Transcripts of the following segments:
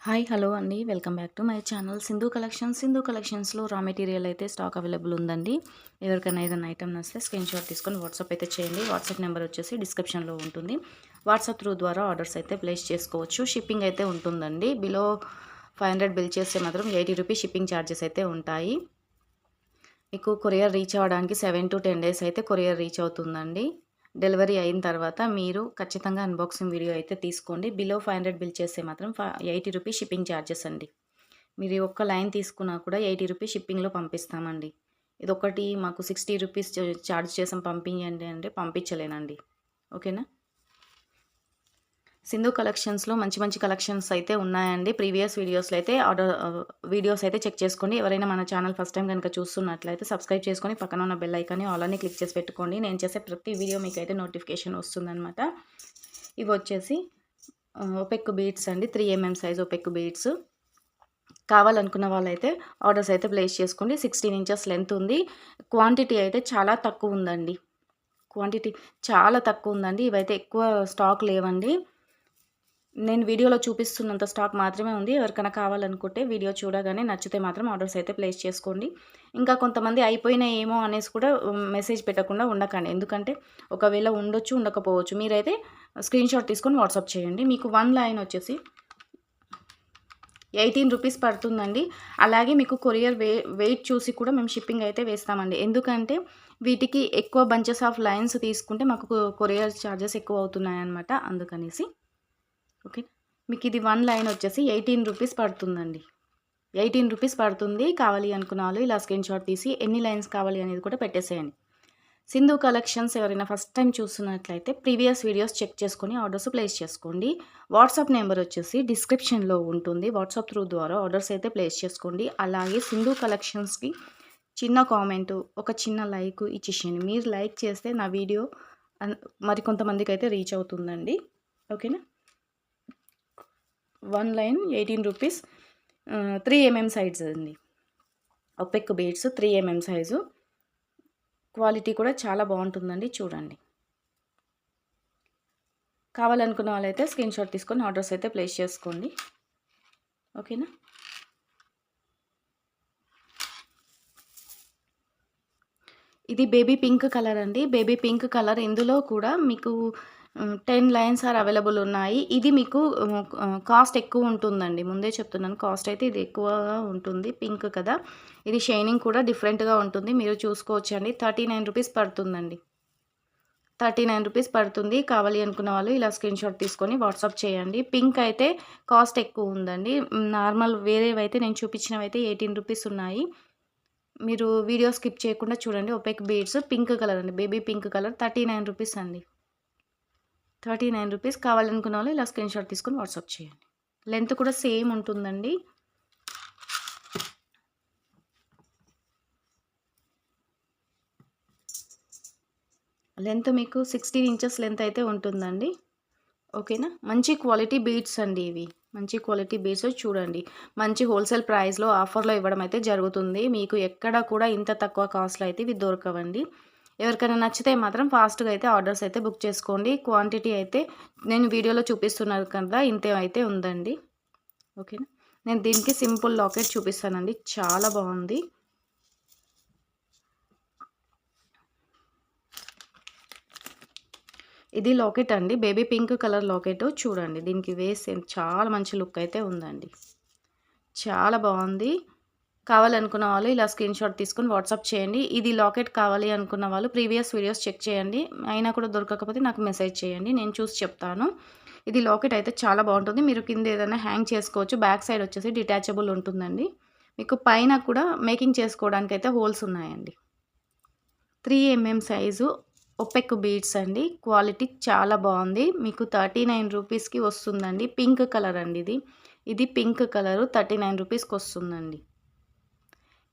Hi hello అండి welcome back to my channel Sindhu కలెక్షన్స్లో raw material అయితే స్టాక్ అవైలబుల్ ఉందండి. ఎవరికైనా ఏదైనా ఐటమ్ నచ్చితే స్క్రీన్ షాట్ తీసుకొని వాట్సాప్ అయితే చేయండి. వాట్సాప్ నెంబర్ వచ్చేసి డిస్క్రిప్షన్లో ఉంటుంది. వాట్సాప్ త్రూ ద్వారా ఆర్డర్స్ అయితే ప్లేస్ చేసుకోవచ్చు. షిప్పింగ్ అయితే ఉంటుందండి. బిలో 500 బిల్ చేస్తే మాత్రం 80 రూపీస్ షిప్పింగ్ ఛార్జెస్ అయితే ఉంటాయి. మీకు కొరియర్ రీచ్ అవ్వడానికి 7 to 10 డేస్ అయితే కొరియర్ రీచ్ అవుతుందండి. డెలివరీ అయిన తర్వాత మీరు ఖచ్చితంగా అన్బాక్సింగ్ వీడియో అయితే తీసుకోండి. బిలో 500 బిల్ చేస్తే మాత్రం 80 రూపీస్ షిప్పింగ్ ఛార్జెస్ అండి. మీరు ఒక్క లైన్ తీసుకున్నా కూడా 80 రూపీస్ షిప్పింగ్లో పంపిస్తామండి. ఇదొకటి మాకు 60 రూపీస్ ఛార్జ్ చేసాం పంపించండి అంటే పంపించలేనండి. ఓకేనా. సింధు కలెక్షన్స్లో మంచి మంచి కలెక్షన్స్ అయితే ఉన్నాయండి. ప్రీవియస్ వీడియోస్లో అయితే వీడియోస్ అయితే చెక్ చేసుకోండి. ఎవరైనా మన ఛానల్ ఫస్ట్ టైం కనుక చూస్తున్నట్లయితే సబ్స్క్రైబ్ చేసుకొని పక్కన ఉన్న బెల్ ఐకాన్ని ఆల్ అని క్లిక్ చేసి పెట్టుకోండి. నేను చేసే ప్రతి వీడియో మీకు అయితే నోటిఫికేషన్ వస్తుందన్నమాట. ఇవి వచ్చేసి ఒపెక్ బీడ్స్ అండి. 3mm size OPEC beads. కావాలనుకున్న వాళ్ళైతే ఆర్డర్స్ అయితే ప్లేస్ చేసుకోండి. 16 ఇంచెస్ లెంత్ ఉంది. క్వాంటిటీ అయితే చాలా తక్కువ ఉందండి. ఇవైతే ఎక్కువ స్టాక్ లేవండి. నేను వీడియోలో చూపిస్తున్నంత స్టాక్ మాత్రమే ఉంది. ఎవరికైనా కావాలనుకుంటే వీడియో చూడగానే నచ్చితే మాత్రం ఆర్డర్స్ అయితే ప్లేస్ చేసుకోండి. ఇంకా కొంతమంది అయిపోయినాయేమో అనేసి కూడా మెసేజ్ పెట్టకుండా ఉండకండి. ఎందుకంటే ఒకవేళ ఉండొచ్చు, ఉండకపోవచ్చు. మీరైతే స్క్రీన్ షాట్ తీసుకొని వాట్సాప్ చేయండి. మీకు 1 లైన్ వచ్చేసి 18 రూపీస్ పడుతుందండి. అలాగే మీకు కొరియర్ వెయిట్ చూసి కూడా మేము షిప్పింగ్ అయితే వేస్తామండి. ఎందుకంటే వీటికి ఎక్కువ బంచెస్ ఆఫ్ లైన్స్ తీసుకుంటే మాకు కొరియర్ ఛార్జెస్ ఎక్కువ అవుతున్నాయన్నమాట. అందుకనేసి ఓకే. మీకు ఇది 1 లైన్ వచ్చేసి 18 రూపీస్ పడుతుందండి. 18 రూపీస్ పడుతుంది. కావాలి అనుకున్న వాళ్ళు ఇలా స్క్రీన్ షాట్ తీసి ఎన్ని లైన్స్ కావాలి అనేది కూడా పెట్టేసేయండి. సింధు కలెక్షన్స్ ఎవరైనా ఫస్ట్ టైం చూస్తున్నట్లయితే ప్రీవియస్ వీడియోస్ చెక్ చేసుకొని ఆర్డర్స్ ప్లేస్ చేసుకోండి. వాట్సాప్ నెంబర్ వచ్చేసి డిస్క్రిప్షన్లో ఉంటుంది. వాట్సాప్ త్రూ ద్వారా ఆర్డర్స్ అయితే ప్లేస్ చేసుకోండి. అలాగే సింధు కలెక్షన్స్కి చిన్న కామెంటు, ఒక చిన్న లైక్ ఇచ్చేసేయండి. మీరు లైక్ చేస్తే నా వీడియో మరికొంతమందికి అయితే రీచ్ అవుతుందండి. ఓకేనా. 1 లైన్ 18 రూపీస్. 3mm సైజ్ అండి. OPEC beads 3mm size. Quality కూడా చాలా బాగుంటుందండి. చూడండి. కావాలనుకున్న వాళ్ళైతే స్క్రీన్ షాట్ తీసుకొని ఆర్డర్స్ అయితే ప్లేస్ చేసుకోండి. ఓకేనా. ఇది బేబీ పింక్ కలర్ అండి. Baby pink colour. ఇందులో కూడా మీకు 10 లైన్స్ ఆర్ అవైలబుల్ ఉన్నాయి. ఇది మీకు కాస్ట్ ఎక్కువ ఉంటుందండి. ముందే చెప్తున్నాను, కాస్ట్ అయితే ఇది ఎక్కువగా ఉంటుంది. పింక్ కదా. ఇది షైనింగ్ కూడా డిఫరెంట్గా ఉంటుంది. మీరు చూసుకోవచ్చండి. 39 రూపీస్ పడుతుందండి. 39 రూపీస్ పడుతుంది. కావాలి అనుకున్న వాళ్ళు ఇలా స్క్రీన్ షాట్ తీసుకొని వాట్సాప్ చేయండి. పింక్ అయితే కాస్ట్ ఎక్కువ ఉందండి. నార్మల్ వేరేవైతే నేను చూపించినవైతే 18 రూపీస్ ఉన్నాయి. మీరు వీడియో స్కిప్ చేయకుండా చూడండి. ఒపెక్ బీడ్స్ పింక్ కలర్ అండి. బేబీ పింక్ కలర్ 39 రూపీస్ అండి. 39 రూపీస్. కావాలనుకున్న వాళ్ళు ఇలా స్క్రీన్ షాట్ తీసుకొని వాట్సాప్ చేయండి. లెంత్ కూడా సేమ్ ఉంటుందండి. లెంత్ మీకు 16 ఇంచెస్ లెంత్ అయితే ఉంటుందండి. ఓకేనా. మంచి క్వాలిటీ బీడ్స్ అండి ఇవి. మంచి క్వాలిటీ బీడ్స్ చూడండి. మంచి హోల్సేల్ ప్రైస్లో ఆఫర్లో ఇవ్వడం అయితే జరుగుతుంది. మీకు ఎక్కడ కూడా ఇంత తక్కువ కాస్ట్లో అయితే ఇవి దొరకవండి. ఎవరికైనా నచ్చితే మాత్రం ఫాస్ట్గా అయితే ఆర్డర్స్ అయితే బుక్ చేసుకోండి. క్వాంటిటీ అయితే నేను వీడియోలో చూపిస్తున్నారు కదా, ఇంతే అయితే ఉందండి. ఓకేనా. నేను దీనికి సింపుల్ లాకెట్ చూపిస్తానండి. చాలా బాగుంది. ఇది లాకెట్ అండి. Baby pink colour locket. చూడండి. దీనికి వేస్తే చాలా మంచి లుక్ అయితే ఉందండి. చాలా బాగుంది. కావాలనుకున్న వాళ్ళు ఇలా స్క్రీన్ షాట్ తీసుకొని వాట్సాప్ చేయండి. ఇది లాకెట్ కావాలి అనుకున్న వాళ్ళు ప్రీవియస్ వీడియోస్ చెక్ చేయండి. అయినా కూడా దొరకకపోతే నాకు మెసేజ్ చేయండి. నేను చూసి చెప్తాను. ఇది లాకెట్ అయితే చాలా బాగుంటుంది. మీరు కింద ఏదైనా హ్యాంగ్ చేసుకోవచ్చు. బ్యాక్ సైడ్ వచ్చేసి డిటాచబుల్ ఉంటుందండి. మీకు పైన కూడా మేకింగ్ చేసుకోవడానికి అయితే హోల్స్ ఉన్నాయండి. 3mm సైజు ఒపెక్ బీడ్స్ అండి. క్వాలిటీ చాలా బాగుంది. మీకు 39 రూపీస్కి వస్తుందండి. పింక్ కలర్ అండి ఇది. ఇది పింక్ కలరు 39 రూపీస్కి వస్తుందండి.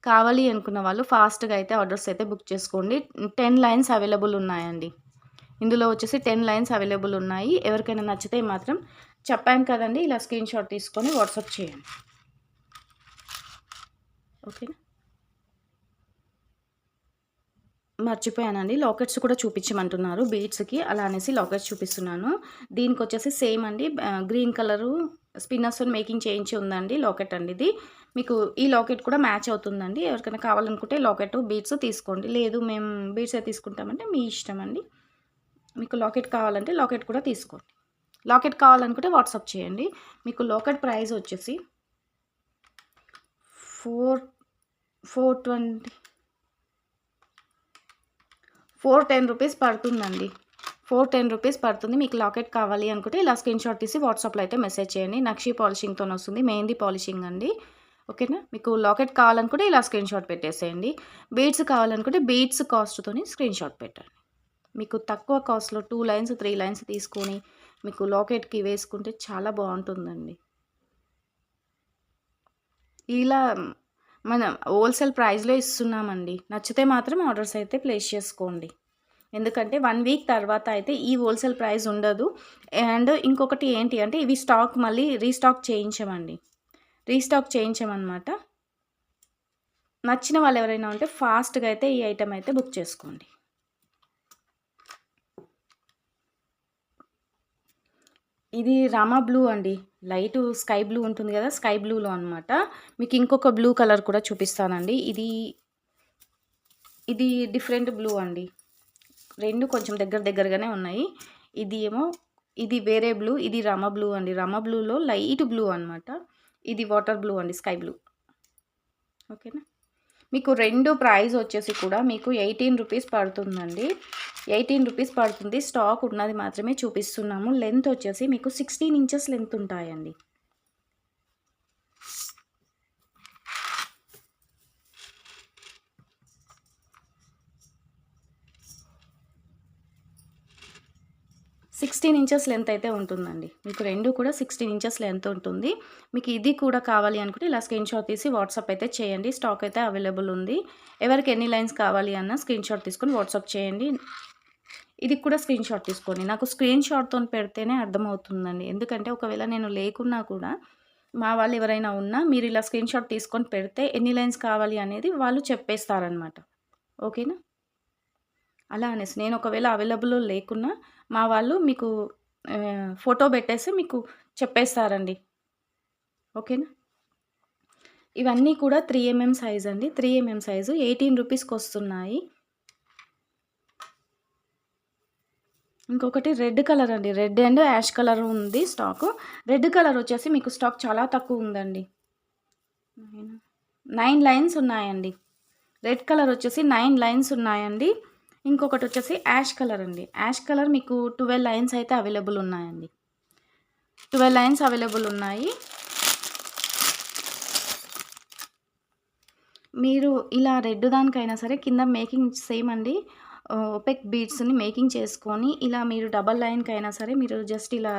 కావాలి అనుకున్న వాళ్ళు ఫాస్ట్గా అయితే ఆర్డర్స్ అయితే బుక్ చేసుకోండి. 10 లైన్స్ అవైలబుల్ ఉన్నాయండి. ఇందులో వచ్చేసి 10 లైన్స్ అవైలబుల్ ఉన్నాయి. ఎవరికైనా నచ్చితే మాత్రం చెప్పాను కదండి, ఇలా స్క్రీన్ షాట్ తీసుకొని వాట్సాప్ చేయండి. ఓకేనా. మర్చిపోయానండి, లాకెట్స్ కూడా చూపించమంటున్నారు బీడ్స్కి. అలా అనేసి లాకెట్స్ చూపిస్తున్నాను. దీనికి వచ్చేసి సేమ్ అండి. గ్రీన్ కలరు స్పిన్నర్స్‌తోని మేకింగ్ చేయించి ఉందండి. లాకెట్ అండి ఇది. మీకు ఈ లాకెట్ కూడా మ్యాచ్ అవుతుందండి. ఎవరికైనా కావాలనుకుంటే లాకెట్, బీడ్స్ తీసుకోండి. లేదు మేము బీడ్సే తీసుకుంటామంటే మీ ఇష్టం అండి. మీకు లాకెట్ కావాలంటే లాకెట్ కూడా తీసుకోండి. లాకెట్ కావాలనుకుంటే వాట్సాప్ చేయండి. మీకు లాకెట్ ప్రైస్ వచ్చేసి 420 410 రూపీస్ పడుతుందండి. 410 రూపీస్ పడుతుంది. మీకు లాకెట్ కావాలి అనుకుంటే ఇలా స్క్రీన్‌షాట్ తీసి వాట్సాప్‌లో అయితే మెసేజ్ చేయండి. నక్షి పాలిషింగ్‌తోనొస్తుంది. మెహందీ పాలిషింగ్ అండి. ఓకేనా? మీకు లాకెట్ కావాలనుకుంటే ఇలా స్క్రీన్‌షాట్ పెట్టేసేయండి. బీడ్స్ కావాలనుకుంటే బీడ్స్ కాస్ట్‌తోని స్క్రీన్‌షాట్ పెట్టండి. మీకు తక్కువ కాస్ట్‌లో 2 లైన్స్, 3 లైన్స్ తీసుకొని మీకు లాకెట్‌కి వేసుకుంటే చాలా బావుంటుందండి. ఇలా మనం హోల్‌సేల్ ప్రైస్‌లో ఇస్తున్నామండి. నచ్చితే మాత్రం ఆర్డర్స్ అయితే ప్లేస్ చేసుకోండి. ఎందుకంటే 1 వీక్ తర్వాత అయితే ఈ హోల్‌సేల్ ప్రైస్ ఉండదు. అండ్ ఇంకొకటి ఏంటి అంటే ఇవి స్టాక్ మళ్ళీ రీస్టాక్ చేయించమండి. రీస్టాక్ చేయించమనమాట. నచ్చిన వాళ్ళు ఎవరైనా ఉంటే ఫాస్ట్‌గా అయితే ఈ ఐటెమ్ అయితే బుక్ చేసుకోండి. ఇది రామా బ్లూ అండి. లైటు స్కై బ్లూ ఉంటుంది గదా! స్కై బ్లూలో అనమాట. మీకు ఇంకొక బ్లూ కలర్ కూడా చూపిస్తానండి. ఇది డిఫరెంట్ బ్లూ అండి. 2 కొంచెం దగ్గరగానే ఉన్నాయి. ఇది వేరే బ్లూ. ఇది రామా బ్లూ అండి. రామా బ్లూలో లైట్ బ్లూ అనమాట. ఇది వాటర్ బ్లూ అండి. Sky blue. ఓకేనా? మీకు 2 ప్రైస్ వచ్చేసి కూడా మీకు 18 రూపీస్ పడుతుందండి. 18 రూపీస్ పడుతుంది. స్టాక్ ఉన్నది మాత్రమే చూపిస్తున్నాము. లెంత్ వచ్చేసి మీకు 16 ఇంచెస్ లెంత్ ఉంటాయండి. సిక్స్టీన్ ఇంచెస్ లెంత్ అయితే ఉంటుందండి. మీకు 2 కూడా 16 ఇంచెస్ లెంత్ ఉంటుంది. మీకు ఇది కూడా కావాలి అనుకుంటే ఇలా స్క్రీన్‌షాట్ తీసి వాట్సాప్ అయితే చేయండి. స్టాక్ అయితే అవైలబుల్ ఉంది. ఎవరికి ఎన్ని లైన్స్ కావాలి అన్న స్క్రీన్‌షాట్ తీసుకొని వాట్సాప్ చేయండి. ఇది కూడా స్క్రీన్‌షాట్ తీసుకోండి. నాకు స్క్రీన్‌షాట్‌తోని పెడితేనే అర్థమవుతుందండి. ఎందుకంటే ఒకవేళ నేను లేకున్నా కూడా మా వాళ్ళు ఎవరైనా ఉన్నా మీరు ఇలా స్క్రీన్‌షాట్ తీసుకొని పెడితే ఎన్ని లైన్స్ కావాలి అనేది వాళ్ళు చెప్పేస్తారనమాట. ఓకేనా? అలా అనేసి నేను ఒకవేళ అవైలబుల్‌లో లేకున్నా మా వాళ్ళు మీకు ఫోటో పెట్టేసి మీకు చెప్పేస్తారండి. ఓకేనా? ఇవన్నీ కూడా 3 ఎంఎం సైజ్ అండి. 3 ఎంఎం సైజు 18 రూపీస్‌కొస్తున్నాయి. ఇంకొకటి రెడ్ కలర్ అండి. రెడ్ అండ్ యాష్ కలర్ ఉంది స్టాకు. రెడ్ కలర్ వచ్చేసి మీకు స్టాక్ చాలా తక్కువ ఉందండి. 9 లైన్స్ ఉన్నాయండి. రెడ్ కలర్ వచ్చేసి 9 లైన్స్ ఉన్నాయండి. ఇంకొకటి వచ్చేసి యాష్ కలర్ అండి. యాష్ కలర్ మీకు 12 లైన్స్ అయితే అవైలబుల్ ఉన్నాయండి. 12 లైన్స్ అవైలబుల్ ఉన్నాయి. మీరు ఇలా రెడ్ దానికైనా సరే కింద మేకింగ్ సేమ్ అండి. ఒపెక్ బీడ్స్‌ని మేకింగ్ చేసుకొని ఇలా మీరు డబల్ లైన్‌కైనా సరే మీరు జస్ట్ ఇలా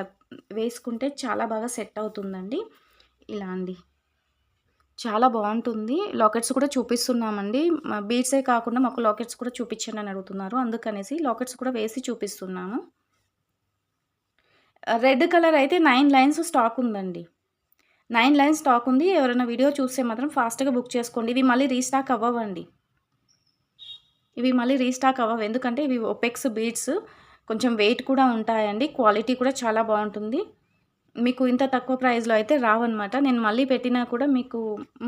వేసుకుంటే చాలా బాగా సెట్ అవుతుందండి. ఇలా అండి. చాలా బావుంటుంది. లాకెట్స్ కూడా చూపిస్తున్నామండి. బీడ్సే కాకుండా మాకు లాకెట్స్ కూడా చూపించండి అని అడుగుతున్నారు. అందుకనేసి లాకెట్స్ కూడా వేసి చూపిస్తున్నాము. రెడ్ కలర్ అయితే 9 లైన్స్ స్టాక్ ఉందండి. 9 లైన్స్ స్టాక్ ఉంది. ఎవరైనా వీడియో చూస్తే మాత్రం ఫాస్ట్‌గా బుక్ చేసుకోండి. ఇవి మళ్ళీ రీస్టాక్ అవ్వవండి. ఇవి మళ్ళీ రీస్టాక్ అవ్వవు. ఎందుకంటే ఇవి ఒపెక్స్ బీడ్స్ కొంచెం వెయిట్ కూడా ఉంటాయండి. క్వాలిటీ కూడా చాలా బావుంటుంది. మీకు ఇంత తక్కువ ప్రైస్‌లో అయితే రావన్నమాట. నేను మళ్ళీ పెట్టినా కూడా మీకు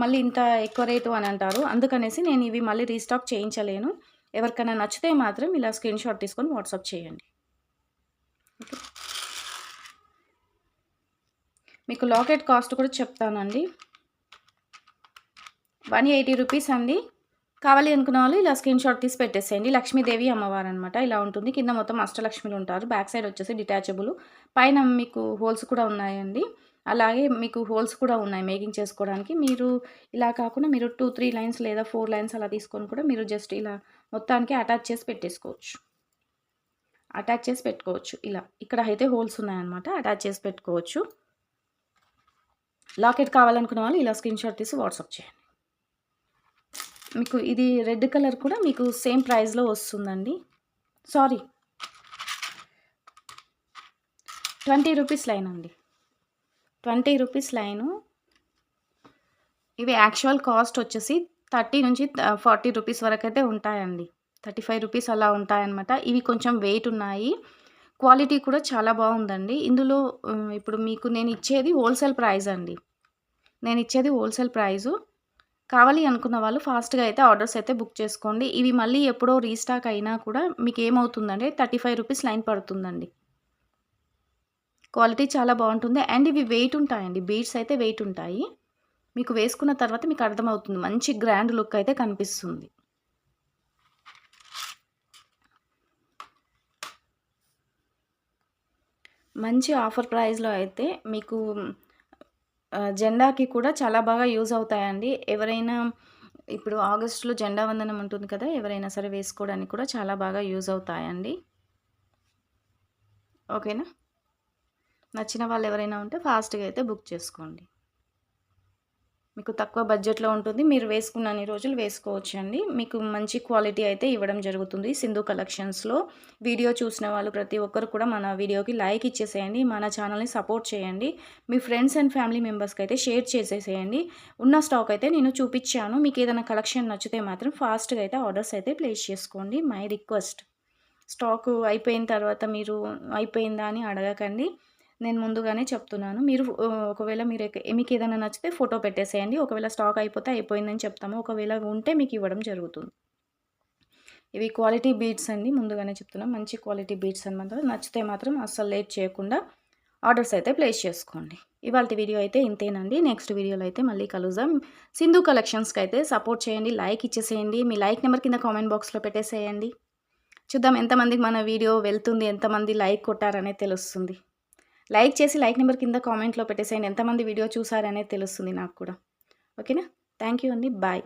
మళ్ళీ ఇంత ఎక్కువ రేటు అని అంటారు. అందుకనేసి నేను ఇవి మళ్ళీ రీస్టాక్ చేయించలేను. ఎవరికైనా నచ్చితే మాత్రం ఇలా స్క్రీన్‌షాట్ తీసుకొని వాట్సాప్ చేయండి. ఓకే. మీకు లాకెట్ కాస్ట్ కూడా చెప్తానండి. 180 రూపీస్ అండి. కావాలి అనుకున్న వాళ్ళు ఇలా స్క్రీన్‌షాట్ తీసి పెట్టేసేయండి. లక్ష్మీదేవి అమ్మవారనమాట. ఇలా ఉంటుంది. కింద మొత్తం అష్టలక్ష్మిలు ఉంటారు. బ్యాక్ సైడ్ వచ్చేసి డిటాచబుల్. పైన మీకు హోల్స్ కూడా ఉన్నాయండి. అలాగే మీకు హోల్స్ కూడా ఉన్నాయి మేకింగ్ చేసుకోవడానికి. మీరు ఇలా కాకుండా మీరు 2, 3 లైన్స్ లేదా 4 లైన్స్ అలా తీసుకొని కూడా మీరు జస్ట్ ఇలా మొత్తానికి అటాచ్ చేసి పెట్టేసుకోవచ్చు. అటాచ్ చేసి పెట్టుకోవచ్చు ఇలా. ఇక్కడ అయితే హోల్స్ ఉన్నాయన్నమాట. అటాచ్ చేసి పెట్టుకోవచ్చు. లాకెట్ కావాలనుకున్న వాళ్ళు ఇలా స్క్రీన్‌షాట్ తీసి వాట్సాప్ చేయండి. మీకు ఇది రెడ్ కలర్ కూడా మీకు సేమ్ ప్రైస్‌లో వస్తుందండి. సారీ 20 రూపీస్ లైన్ అండి. 20 రూపీస్ లైను. ఇవి యాక్చువల్ కాస్ట్ వచ్చేసి 30 నుంచి 40 రూపీస్ వరకైతే ఉంటాయండి. 35 రూపీస్ అలా ఉంటాయన్నమాట. ఇవి కొంచెం వెయిట్ ఉన్నాయి. క్వాలిటీ కూడా చాలా బాగుందండి. ఇందులో ఇప్పుడు మీకు నేను ఇచ్చేది హోల్‌సేల్ ప్రైస్ అండి. నేను ఇచ్చేది హోల్‌సేల్ ప్రైజు. కావాలి అనుకున్న వాళ్ళు ఫాస్ట్‌గా అయితే ఆర్డర్స్ అయితే బుక్ చేసుకోండి. ఇవి మళ్ళీ ఎప్పుడో రీస్టాక్ అయినా కూడా మీకేమవుతుందంటే రూ. 35 లైన్ పడుతుందండి. క్వాలిటీ చాలా బావుంటుంది. అండ్ ఇవి వెయిట్ ఉంటాయండి. బీడ్స్ అయితే వెయిట్ ఉంటాయి. మీకు వేసుకున్న తర్వాత మీకు అర్థమవుతుంది. మంచి గ్రాండ్ లుక్ అయితే కనిపిస్తుంది. మంచి ఆఫర్ ప్రైస్‌లో అయితే మీకు జెండాకి కూడా చాలా బాగా యూజ్ అవుతాయండి. ఎవరైనా ఇప్పుడు ఆగస్ట్‌లో జెండా వందనం ఉంటుంది కదా! ఎవరైనా సరే వేసుకోవడానికి కూడా చాలా బాగా యూజ్ అవుతాయండి. ఓకేనా? నచ్చిన వాళ్ళు ఎవరైనా ఉంటే ఫాస్ట్‌గా అయితే బుక్ చేసుకోండి. మీకు తక్కువ బడ్జెట్‌లో ఉంటుంది. మీరు వేసుకున్నన్ని రోజులు వేసుకోవచ్చండి. మీకు మంచి క్వాలిటీ అయితే ఇవ్వడం జరుగుతుంది. సింధు కలెక్షన్స్‌లో వీడియో చూసిన వాళ్ళు ప్రతి ఒక్కరు కూడా మన వీడియోకి లైక్ ఇచ్చేసేయండి. మన ఛానల్‌ని సపోర్ట్ చేయండి. మీ ఫ్రెండ్స్ అండ్ ఫ్యామిలీ మెంబర్స్‌కి అయితే షేర్ చేసేసేయండి. ఉన్న స్టాక్ అయితే నేను చూపిచ్చాను. మీకేదైనా కలెక్షన్ నచ్చితే మాత్రం ఫాస్ట్‌గా అయితే ఆర్డర్స్ అయితే ప్లేస్ చేసుకోండి. My request. స్టాకు అయిపోయిన తర్వాత మీరు అయిపోయిందా అని అడగకండి. నేను ముందుగానే చెప్తున్నాను. మీరు ఒకవేళ మీకేదైనా నచ్చితే ఫోటో పెట్టేసేయండి. ఒకవేళ స్టాక్ అయిపోతే అయిపోయిందని చెప్తాము. ఒకవేళ ఉంటే మీకివ్వడం జరుగుతుంది. ఇవి క్వాలిటీ బీడ్స్ అండి. ముందుగానే చెప్తున్నా. మంచి క్వాలిటీ బీడ్స్ అనమాట. నచ్చితే మాత్రం అస్సలు లేట్ చేయకుండా ఆర్డర్స్ అయితే ప్లేస్ చేసుకోండి. ఇవాల్టి వీడియో అయితే ఇంతేనండి. నెక్స్ట్ వీడియోలో అయితే మళ్ళీ కలుద్దాం. సింధు కలెక్షన్స్‌కైతే సపోర్ట్ చేయండి. లైక్ ఇచ్చేసేయండి. మీ లైక్ నెంబర్ కింద కామెంట్ బాక్స్‌లో పెట్టేసేయండి. చూద్దాం ఎంతమందికి మన వీడియో వెళ్తుంది, ఎంతమంది లైక్ కొట్టారనేది తెలుస్తుంది. లైక్ చేసి లైక్ నెంబర్ కింద కామెంట్‌లో పెట్టేసేయండి. ఎంతమంది వీడియో చూసారనేది తెలుస్తుంది నాకు కూడా. ఓకేనా? థ్యాంక్ యూ అండి. బాయ్.